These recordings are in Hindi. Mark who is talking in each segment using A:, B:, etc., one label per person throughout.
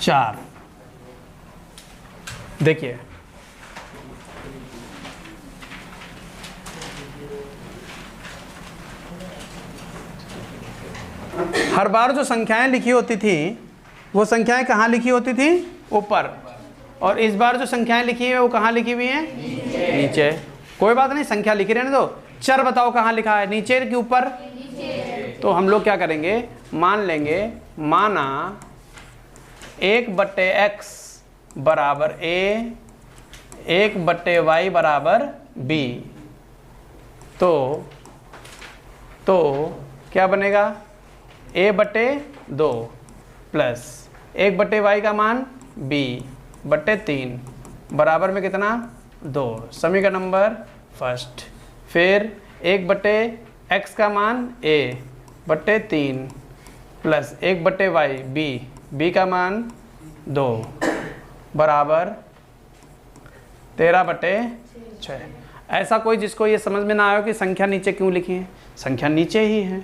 A: 4। देखिए हर बार जो संख्याएं लिखी होती थी वो संख्याएं कहाँ लिखी होती थी? ऊपर। और इस बार जो संख्याएं लिखी है वो कहाँ लिखी हुई हैं? नीचे। कोई बात नहीं, संख्या लिखी रहने दो। चर बताओ कहाँ लिखा है, नीचे कि ऊपर? तो हम लोग क्या करेंगे, मान लेंगे, माना 1/x बराबर a, 1/y बराबर b। तो क्या बनेगा? a/2 प्लस 1/y का मान b/3 बराबर में कितना? 2। समीकरण नंबर फर्स्ट। फिर 1/x का मान a/3 प्लस 1/y b का मान 2 बराबर 13/6। ऐसा कोई जिसको ये समझ में ना आए कि संख्या नीचे क्यों लिखी है? संख्या नीचे ही है।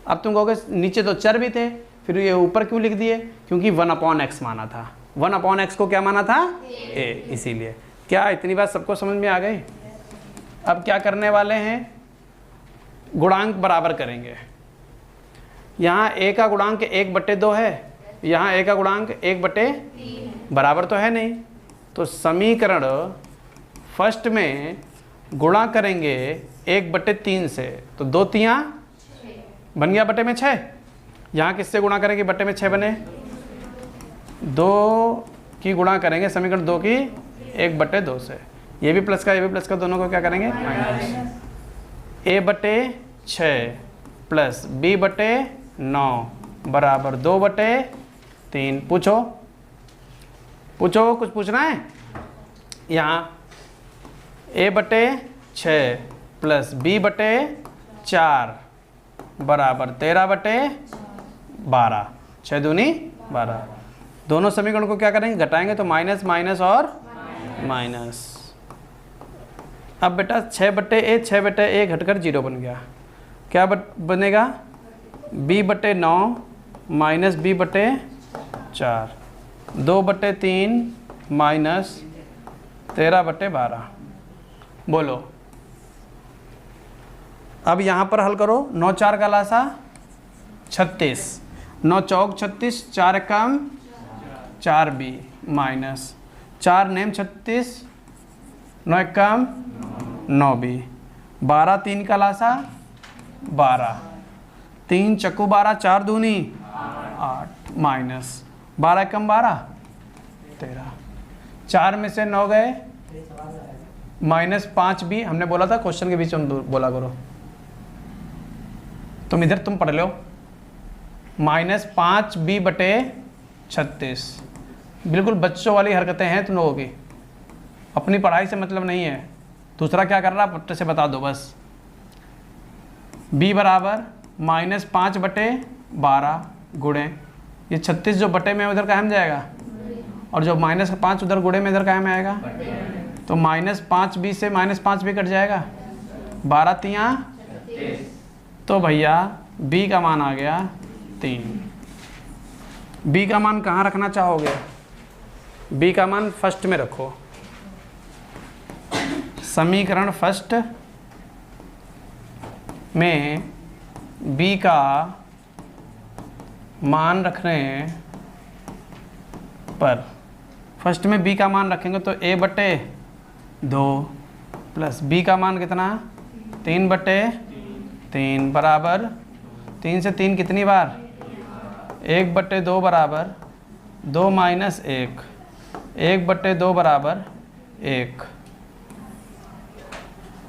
A: अब तुम कहोगे नीचे तो चर भी थे, फिर ये ऊपर क्यों लिख दिए? क्योंकि 1/x माना था। 1/x को क्या माना था? a, इसीलिए। क्या इतनी बात सबको समझ में आ गई? अब क्या करने वाले हैं, गुणांक बराबर करेंगे। यहाँ a का गुणांक 1/2 है, यहाँ a का गुणांक 1/3 बराबर तो है नहीं। तो समीकरण फर्स्ट में गुणा करेंगे 1/3 से, तो 2 तियाँ बन गया बटे में 6। यहाँ किससे गुणा करेंगे बटे में 6 बने? 2 की गुणा करेंगे समीकरण 2 की 1/2 से। ये भी प्लस का ये भी प्लस का, दोनों को क्या करेंगे? माइनस। a/6 प्लस b/9 बराबर 2/3। पूछो कुछ पूछना है? यहाँ a/6 प्लस b/4 बराबर 13/12। 6 दूनी 12। दोनों समीकरण को क्या करेंगे? घटाएंगे तो माइनस माइनस और माइनस। अब बेटा 6/a घटकर 0 बन गया। क्या बनेगा? b/9 minus b/4 2/3 minus 13/12। बोलो अब यहाँ पर हल करो। 9 4 का लासा 36, 9 चौक 36, 4 कम 4b माइनस 4 नेम 36, 9 कम 9b। 12 3 का लासा 12, 3 चक्कू 12, 4 दूनी 8 माइनस 12 कम 12 13। 4 में से 9 गए, माइनस 5b। हमने बोला था क्वेश्चन के बीच में बोला करो, तुम इधर तुम पढ़ लो। Minus 5b/36। बिल्कुल बच्चों वाली हरकतें हैं तुम लोगों की, अपनी पढ़ाई से मतलब नहीं है। दूसरा क्या कर रहा पट्टे से बता दो बस। b बराबर माइनस 5/12 गुणे ये 36 जो बटे में उधर कायम जाएगा, और जो माइनस 5 उधर गुणे में इधर कायम आएगा, तो माइनस 5b से माइनस 5b कट जाएगा। 12 तियाँ, तो भैया b का मान आ गया 3। b का मान कहाँ रखना चाहोगे? b का मान फर्स्ट में रखो। समीकरण फर्स्ट में b का मान रखने पर, फर्स्ट में b का मान रखेंगे तो a/2 प्लस b का मान कितना? 3/3 बराबर 3 से 3 कितनी बार? 1/2 बराबर 2 माइनस 1, 1/2 बराबर 1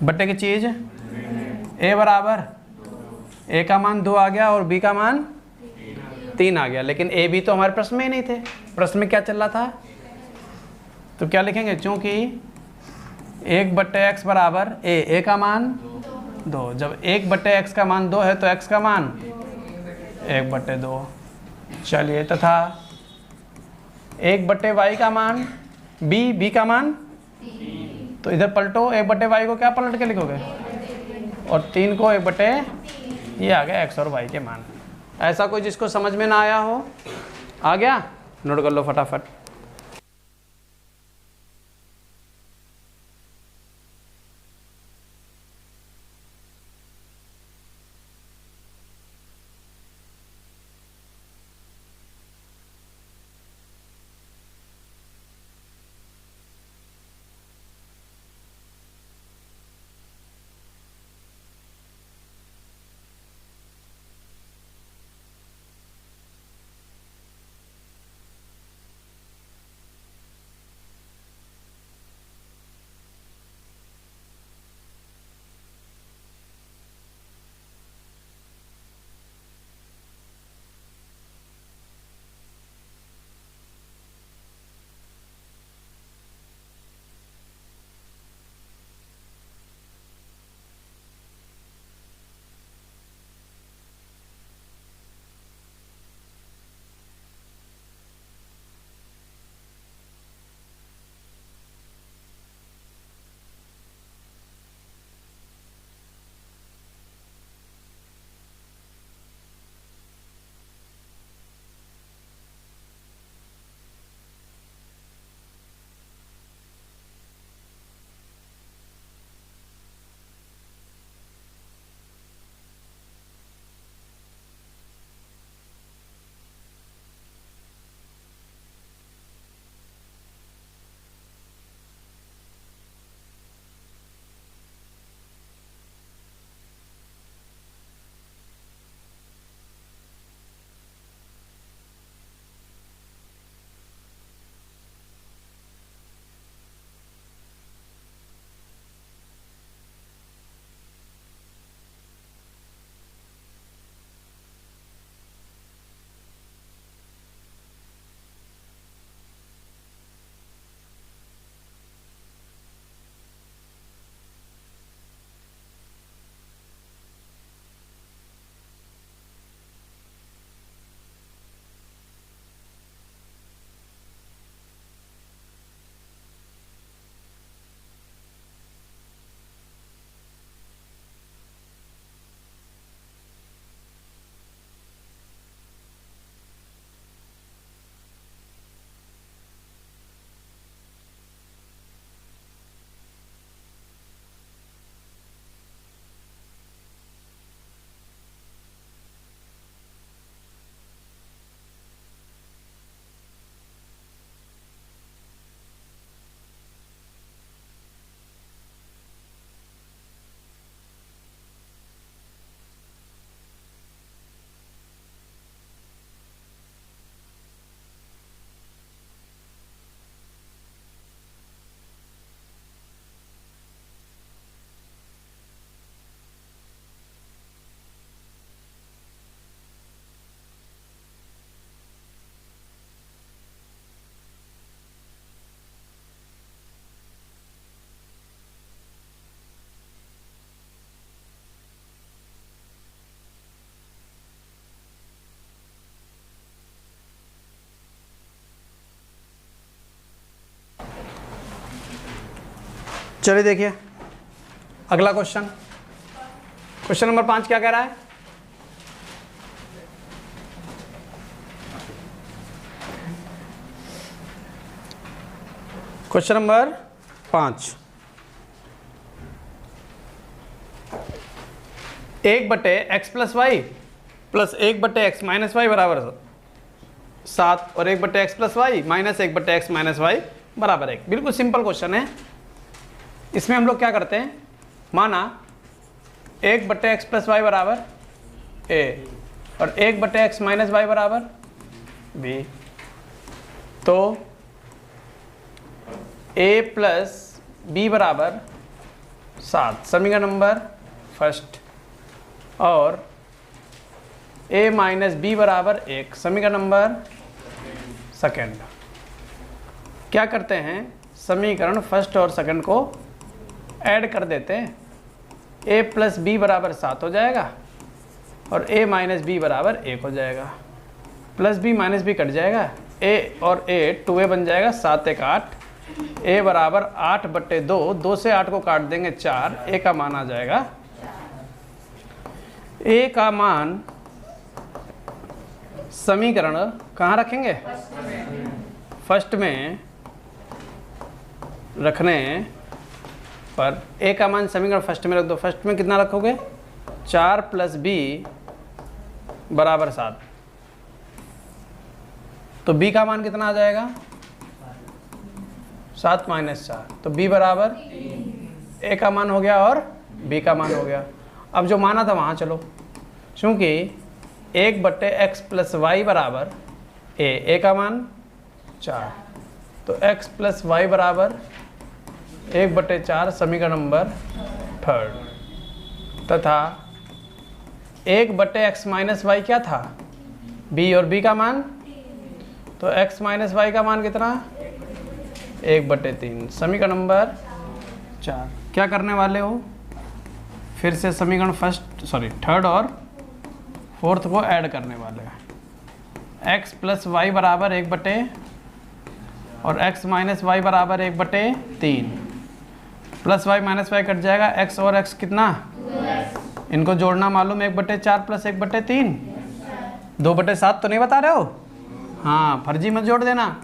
A: बट्टे की चीज़। a बराबर a का मान 2 आ गया और b का मान 3 आ गया, लेकिन a b तो हमारे प्रश्न में ही नहीं थे। प्रश्न में क्या चल रहा था? तो क्या लिखेंगे? चूँकि 1/x बराबर a का मान 2, जब 1/x का मान 2 है तो x का मान 1/2। चलिए, तथा 1/y का मान b का मान, तो इधर पलटो 1/y को क्या पलट के लिखोगे? और 3 को 1/, ये आ गया x और y के मान। ऐसा कोई जिसको समझ में ना आया हो? आ गया? नोट कर लो फटाफट। चलिए देखिए अगला क्वेश्चन, क्वेश्चन नंबर 5 क्या कह रहा है? Question number 5, 1/x + y plus 1/x - y बराबर 7 और 1/x + y minus 1/x - y बराबर 1। बिल्कुल सिंपल क्वेश्चन है। इसमें हम लोग क्या करते हैं, माना 1/x + y बराबर a और 1/x - y बराबर b, तो a + b बराबर 7 समीकरण नंबर फर्स्ट और a - b बराबर 1 समीकरण नंबर सेकेंड। क्या करते हैं, समीकरण फर्स्ट और सेकंड को ऐड कर देते हैं, a + b बराबर 7 हो जाएगा और a - b बराबर 1 हो जाएगा, प्लस b - b कट जाएगा, a और a 2a बन जाएगा, 7 1 8, a बराबर 8/2, 2 से 8 को काट देंगे 4, a का मान आ जाएगा, a का मान समीकरण कहाँ रखेंगे? फर्स्ट में रखने पर ए का मान समीकरण फर्स्ट में रख दो। फर्स्ट में कितना रखोगे? 4 + b बराबर 7। तो b का मान कितना आ जाएगा? 7 - 4। तो b बराबर a का मान हो गया और b का मान हो गया। अब जो माना था वहाँ चलो, क्योंकि 1/x + y बराबर a का मान 4, तो x + y बराबर 1/4 समीकरण नंबर 3। तथा 1/x - y क्या था? b और b का मान, तो x - y का मान कितना? 1/3 समीकरण नंबर 4। क्या करने वाले हो? फिर से समीकरण थर्ड और फोर्थ को ऐड करने वाले हैं। x + y बराबर 1/, और x - y बराबर 1/3। प्लस y - y कट जाएगा, x और x कितना? 2x। इनको जोड़ना मालूम, 1/4 + 1/3 2/7 तो नहीं बता रहे हो? हाँ, फर्जी मत जोड़ देना।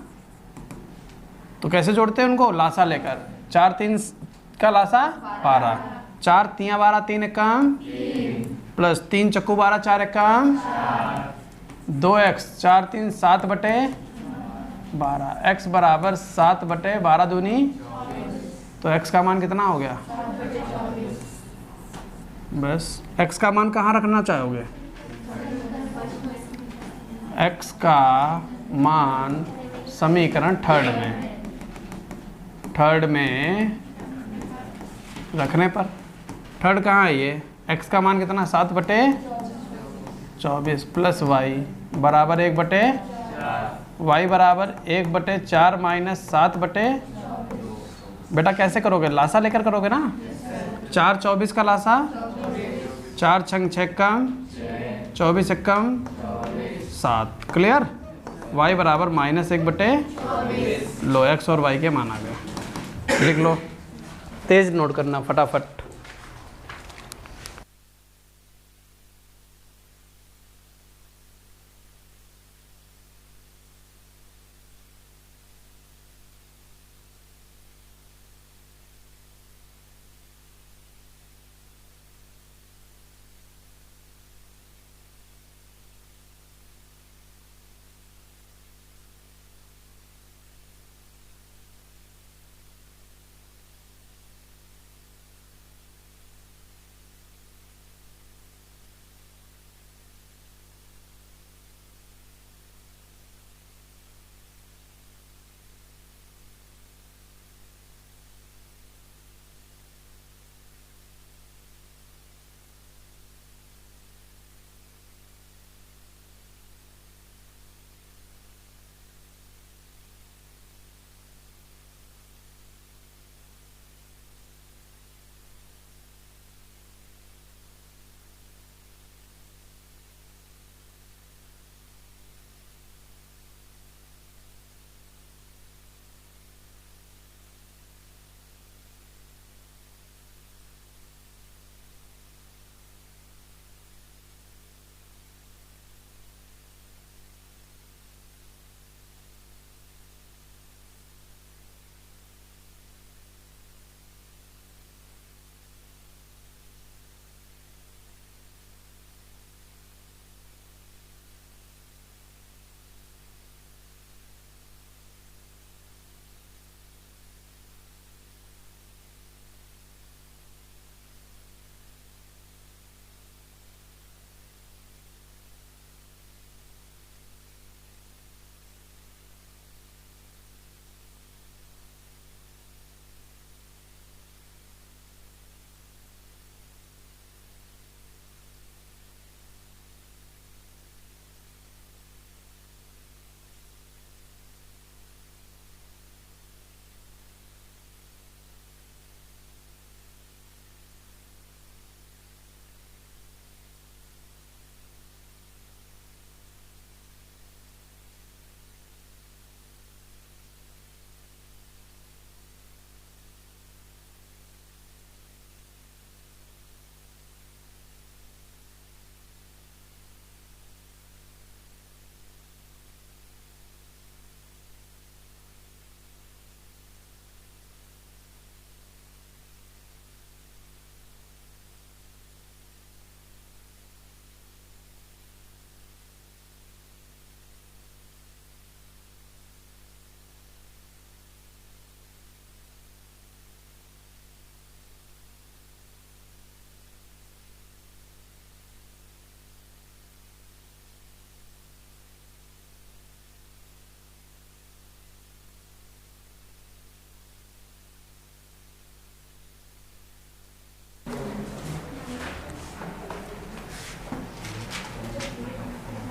A: तो कैसे जोड़ते हैं उनको? लासा लेकर। 4 - 3 का लासा 12, 4 × 3 = 12, 3 × 1 प्लस 3 × 4 = 12, 4 × 1 2x, 4 × 3 = 7/12, x बराबर 7/12 दूनी, तो x का मान कितना हो गया? बस x का मान कहाँ रखना चाहोगे? x का मान समीकरण थर्ड में रखने पर, थर्ड कहाँ है ये? x का मान कितना? 7/24 प्लस y बराबर 1/, y बराबर 1/4 - 7/, बेटा कैसे करोगे? लासा लेकर करोगे ना। 4 × 24 का लासा, 4 × 6 = 24 × 7। क्लियर? y बराबर -1/, लो x और y के मान आ गए। लिख लो, तेज नोट करना फटाफट।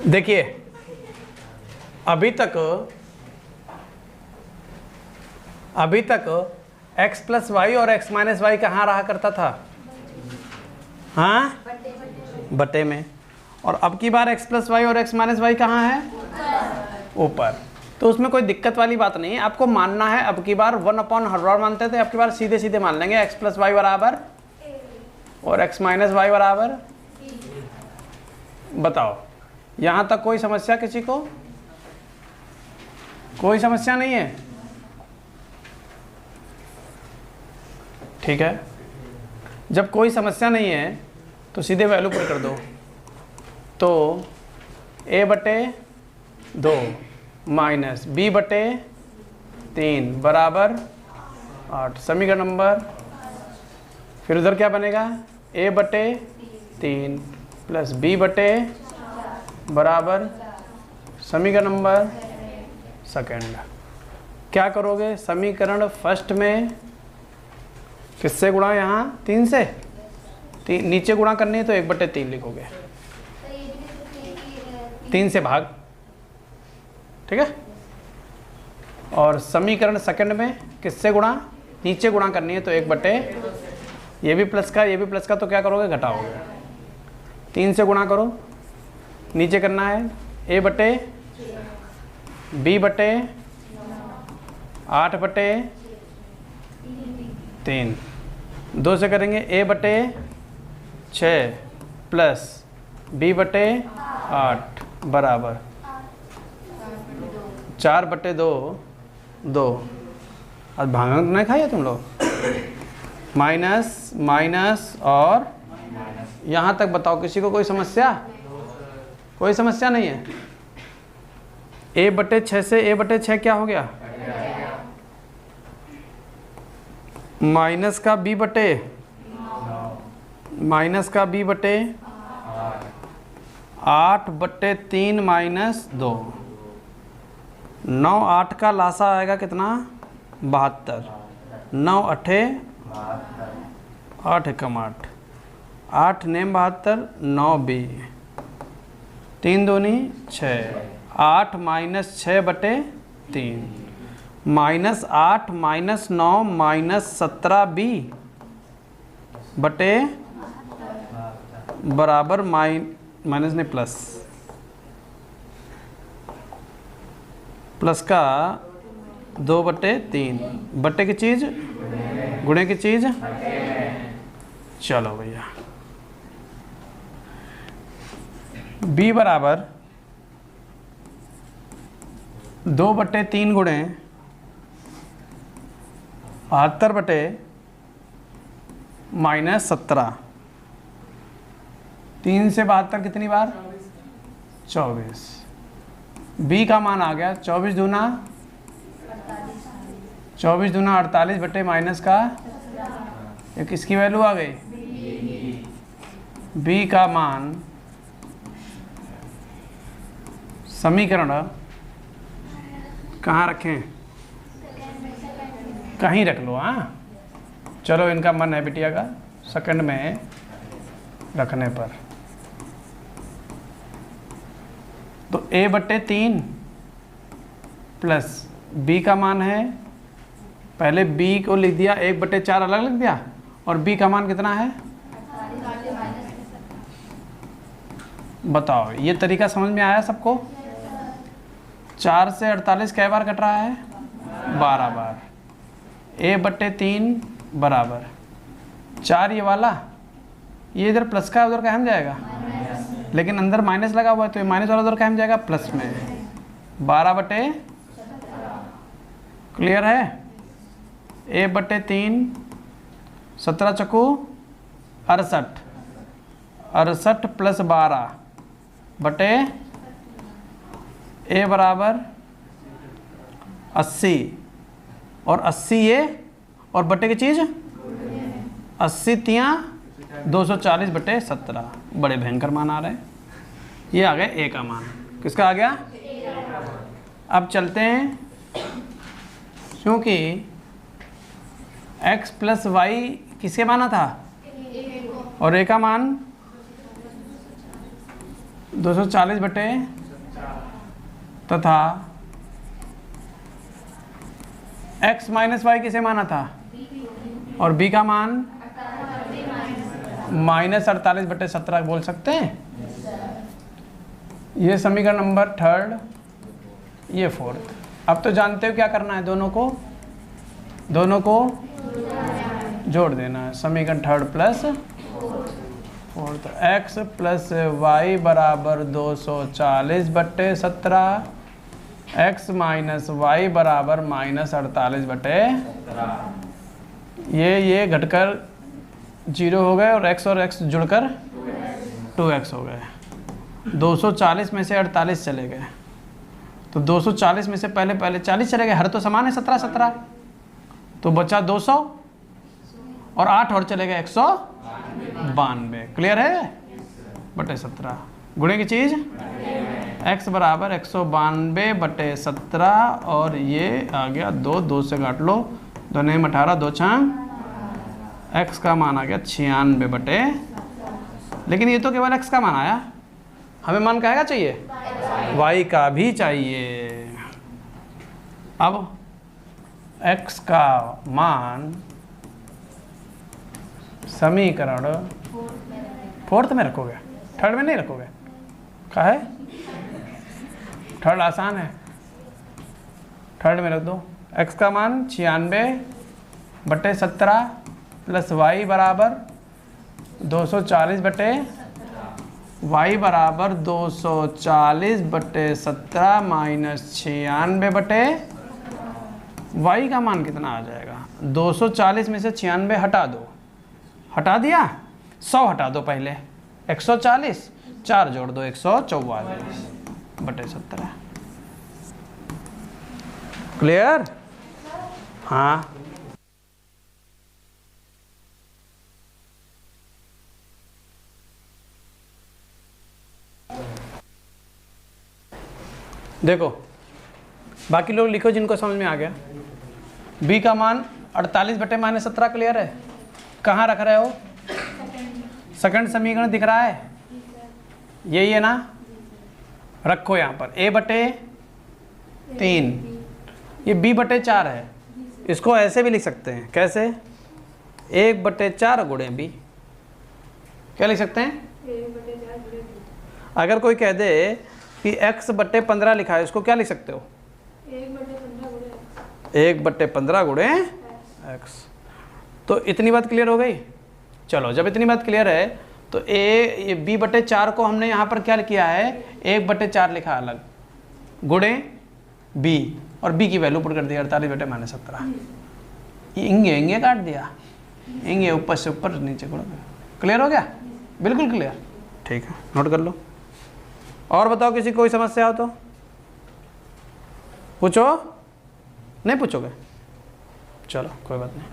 A: देखिए अभी तक x प्लस वाई और x माइनस वाई कहाँ रहा करता था? हाँ, बटे में। और अब की बार x प्लस वाई और x माइनस वाई कहाँ है? ऊपर। तो उसमें कोई दिक्कत वाली बात नहीं है, आपको मानना है। अब की बार 1/, हर बार मानते थे, अब की बार सीधे सीधे मान लेंगे x प्लस वाई बराबर और x माइनस वाई बराबर। बताओ यहाँ तक कोई समस्या किसी को? कोई समस्या नहीं है? ठीक है, जब कोई समस्या नहीं है तो सीधे वैल्यू पुट कर दो। तो a/2 माइनस b/3 बराबर 8, समीकरण नंबर। फिर उधर क्या बनेगा? a/3 प्लस b/ बराबर समीकरण नंबर सेकंड। क्या करोगे? समीकरण फर्स्ट में किससे गुणा? यहाँ 3 से। नीचे गुणा करनी है तो 1/3 लिखोगे, 3 से भाग। ठीक है। और समीकरण सेकंड में किससे गुणा? नीचे गुणा करनी है तो 1/, ये भी प्लस का ये भी प्लस का, तो क्या करोगे? घटाओगे। 3 से गुणा करो, नीचे करना है a/b/8/3 2 से करेंगे a/6 प्लस b/8 बराबर 4/2 2। अब भागांक नहीं खाया तुम लोग? माइनस माइनस और यहाँ तक बताओ, किसी को कोई समस्या? कोई समस्या नहीं है। a/6 से a/6 क्या हो गया? माइनस का b/, माइनस का b/8/3 -2। 9 8 का लासा आएगा कितना? 72। 9 8 8 एकम 8, 8 नेम 72, 9 b, 3 दूनी 6, 8 minus 6/3 minus 8 minus 9 minus 17b बटे बराबर माइनस ने प्लस का 2/3 बटे की चीज़ गुणे की चीज़। चलो भैया b बराबर 2/3 गुणे 72/-17, 3 से 72 कितनी बार? 24। b का मान आ गया 24 दूना 48 बटे माइनस का एक, किसकी वैल्यू आ गई? b का मान समीकरण कहाँ रखें? कहीं रख लो। हाँ चलो, इनका मन है बिटिया का सेकंड में रखने पर। तो a/3 प्लस b का मान है, पहले b को लिख दिया 1/4 अलग लिख दिया, और b का मान कितना है? बताओ ये तरीका समझ में आया सबको? 4 से 48 कै बार कट रहा है? 12 बार। a/3 बराबर 4, ये वाला ये इधर प्लस का उधर कहाँ जाएगा? लेकिन अंदर माइनस लगा हुआ है तो ये माइनस वाला उधर कहाँ जाएगा? प्लस में। 12/, क्लियर है? a/3 17 चकू 68 प्लस 12 बटे a बराबर 80, और 80 ये और बटे की चीज़ 80 तियाँ 240/17। बड़े भयंकर मान आ रहे हैं। ये आ गया a का मान। किसका आ गया? अब चलते हैं, क्योंकि x प्लस वाई किसके माना था? और a का मान 240 बटे तथा x माइनस वाई किसे माना था, और b का मान -48/17 बोल सकते हैं। ये समीकरण नंबर 3, ये 4th। अब तो जानते हो क्या करना है, दोनों को जोड़ देना है। समीकरण 3 plus 4th, x plus Y बराबर 240/17, x माइनस वाई बराबर -48/17। ये घटकर 0 हो गए और x जुड़कर 2x हो गए। 240 में से 48 चले गए, तो 240 में से पहले 40 चले गए, हर तो समान है 17, तो बचा 200 और 8 और चले गए 192। क्लियर है? बटे 17 गुणे की चीज़ x बराबर 192/17 और ये आ गया 2 से काट लो, 2 में 18, 2 छांग, x का मान आ गया 96 लेकिन ये तो केवल x का मान आया, हमें मान कहेगा चाहिए, y का भी चाहिए। अब x का मान समीकरण 4th में रखोगे, 3rd में नहीं रखोगे, क्या है? 3rd आसान है, 3rd में रख दो। x का मान 96/17 प्लस y बराबर 240/17 माइनस 96 y का मान कितना आ जाएगा? 240 में से 96 हटा दो, हटा दिया, 100 हटा दो पहले, 140, 4 जोड़ दो 144/17। क्लियर? हाँ, देखो बाकी लोग लिखो जिनको समझ में आ गया। b का मान 48/-17 क्लियर है? कहाँ रख रहे हो? सेकंड समीकरण दिख रहा है, यही है ना? रखो यहाँ पर a/3, ये b/4 है, इसको ऐसे भी लिख सकते हैं, कैसे? 1/4 गुणे b। क्या लिख सकते हैं? अगर कोई कह दे कि x/15 लिखा है, इसको क्या लिख सकते हो? 1/15 गुणे x। तो इतनी बात क्लियर हो गई। चलो, जब इतनी बात क्लियर है तो ये b/4 को हमने यहाँ पर क्या किया है, 1/4 लिखा अलग, गुणे b, और b की वैल्यू पुट कर दिया 48/-17। इंगे काट दिया, इंगे ऊपर से ऊपर नीचे गुणा। क्लियर हो गया? बिल्कुल क्लियर। ठीक है, नोट कर लो। और बताओ, किसी कोई समस्या हो तो पूछो। नहीं पूछोगे? चलो कोई बात नहीं।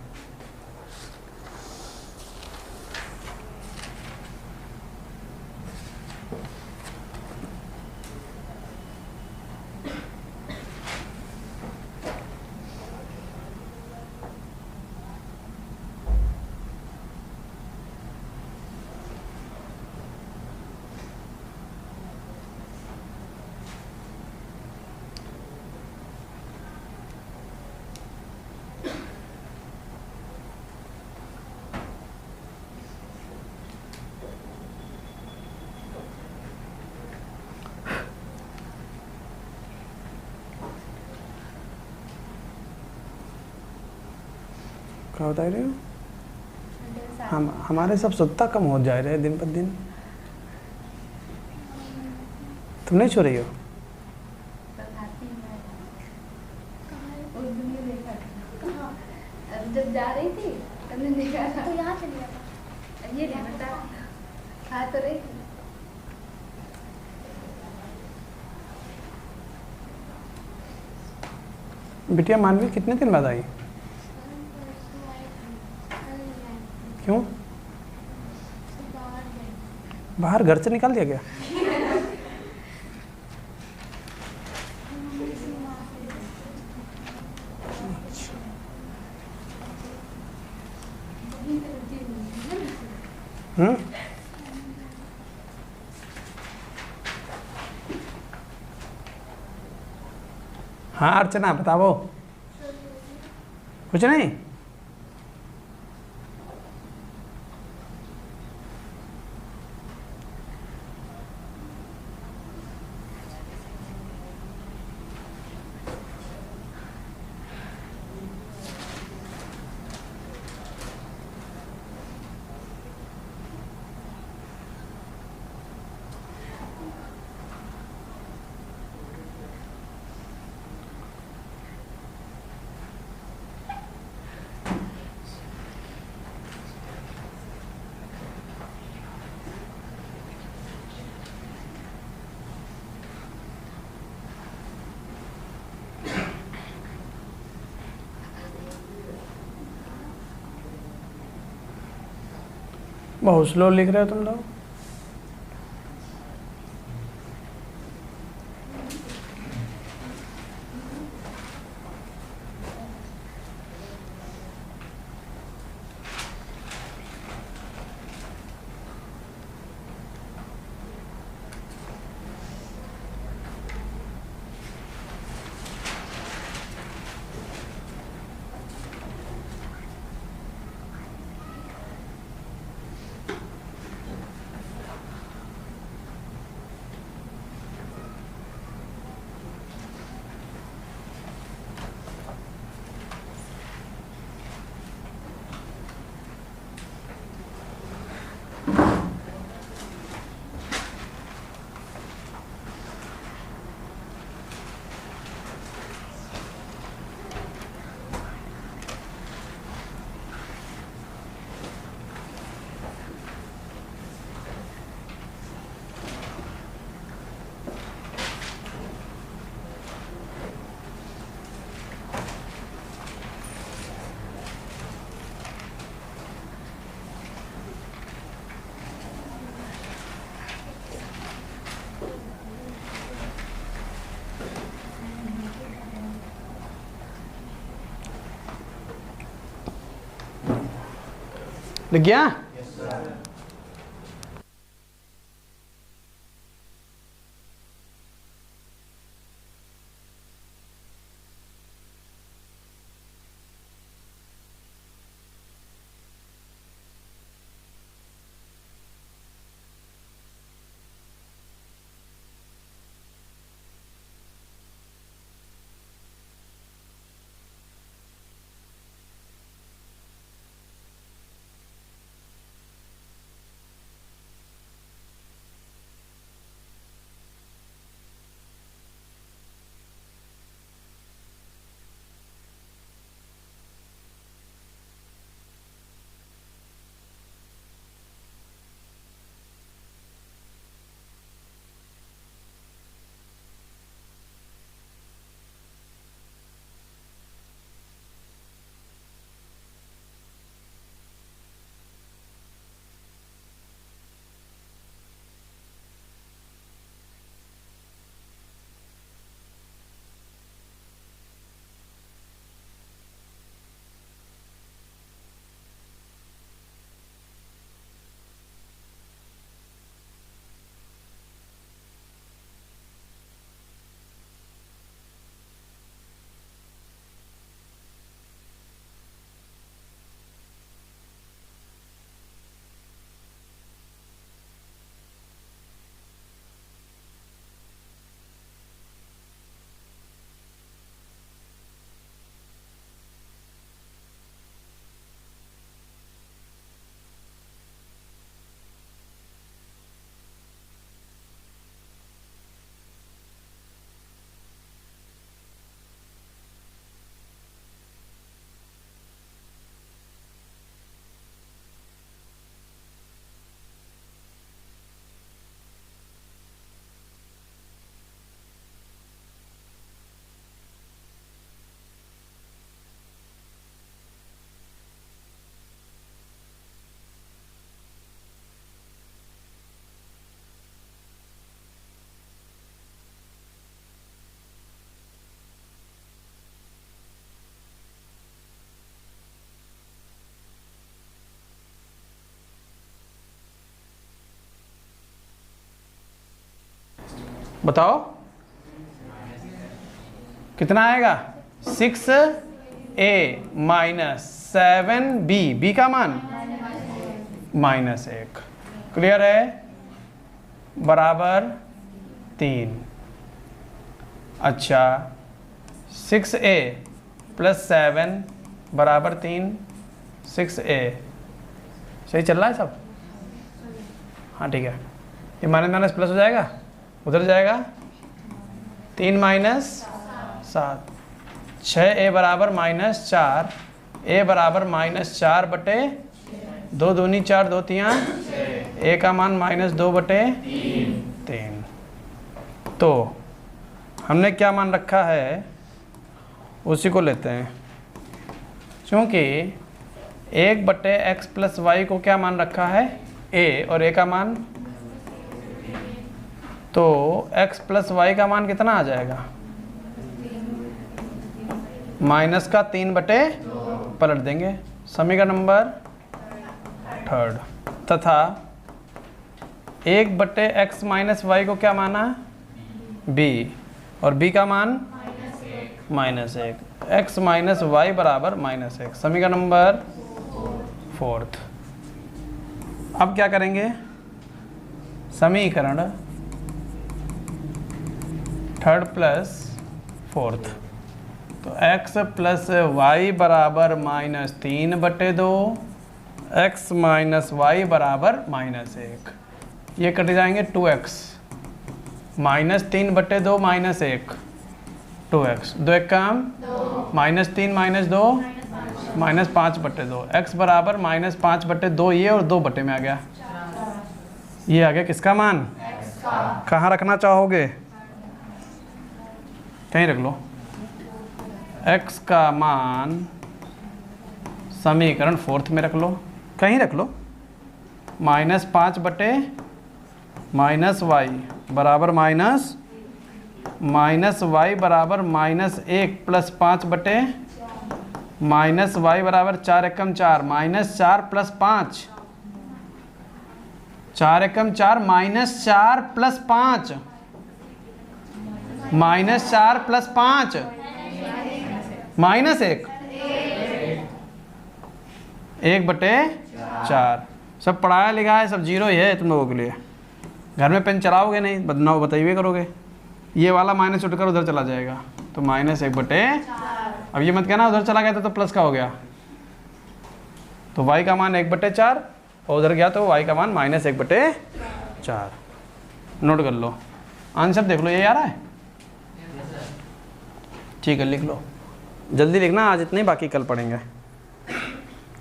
A: क्या बता रहे हो? हमारे सब सुत्ता कम हो जा रहे हैं दिन पर दिन। तुम नहीं सो रही हो?
B: जब जा रही थी तुमने देखा था, तो यहाँ चली गया, ये नहीं बता, खा तो रही थी।
A: बिटिया मानवी कितने दिन बाद आई? क्यों? बाहर घर से निकाल दिया गया? हाँ अर्चना बताओ। कुछ नहीं। बहुत स्लो लिख रहे हो तुम लोग। लिख गया। बताओ। कितना आएगा 6a माइनस 7b, b का मान -1, क्लियर है, बराबर 3। अच्छा 6a प्लस 7 बराबर 3, 6a सही चल रहा है सब? हाँ ठीक है, ये माइनस माइनस प्लस हो जाएगा, उधर जाएगा 3 माइनस 7, 6a बराबर -4, a बराबर -4 बटे 2 दूनी 4, 2 तियाँ, a का मान -2 बटे 3। तो हमने क्या मान रखा है उसी को लेते हैं, क्योंकि 1 बटे x प्लस वाई को क्या मान रखा है a, और a का मान, तो x प्लस वाई का मान कितना आ जाएगा माइनस का 3 बटे, पलट देंगे, समीकरण नंबर 3, तथा 1 बटे x माइनस वाई को क्या माना b, और b का मान -1, x माइनस वाई बराबर -1, समीकरण नंबर 4। अब क्या करेंगे, समीकरण 3 प्लस 4, तो x प्लस वाई बराबर -3 बटे 2, x माइनस वाई बराबर -1, ये कट जाएंगे 2x, -3 बटे 2 -1, 2x, 2 एक काम, -3 -2 -5 बटे 2, x बराबर -5 बटे 2 ये, और 2 बटे में आ गया, ये आ गया किसका मान, कहाँ रखना चाहोगे, कहीं रख लो, x का मान समीकरण 4 में रख लो, कहीं रख लो, -5 बटे -y बराबर -y बराबर -1 प्लस 5 बटे -y बराबर 4 एकम 4, -4 प्लस 5, 4 एकम 4, -4 प्लस 5, -4 प्लस 5 -1, 1 बटे 4, सब पढ़ाया लिखा है, सब जीरो ही है तुम लोगों के लिए, घर में पेन चलाओगे नहीं, बदनाव बताइए करोगे, ये वाला माइनस उठकर उधर चला जाएगा, तो -1 बटे, अब ये मत कहना उधर चला गया तो प्लस का हो गया, तो y का मान 1 बटे 4, और उधर गया तो y का मान -1 बटे 4, नोट कर लो, आंसर देख लो, ये आ रहा है, ठीक है लिख लो, जल्दी लिखना, आज इतने, बाकी कल पढ़ेंगे,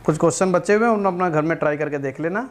A: कुछ क्वेश्चन बचे हुए हैं उन अपना घर में ट्राई करके देख लेना।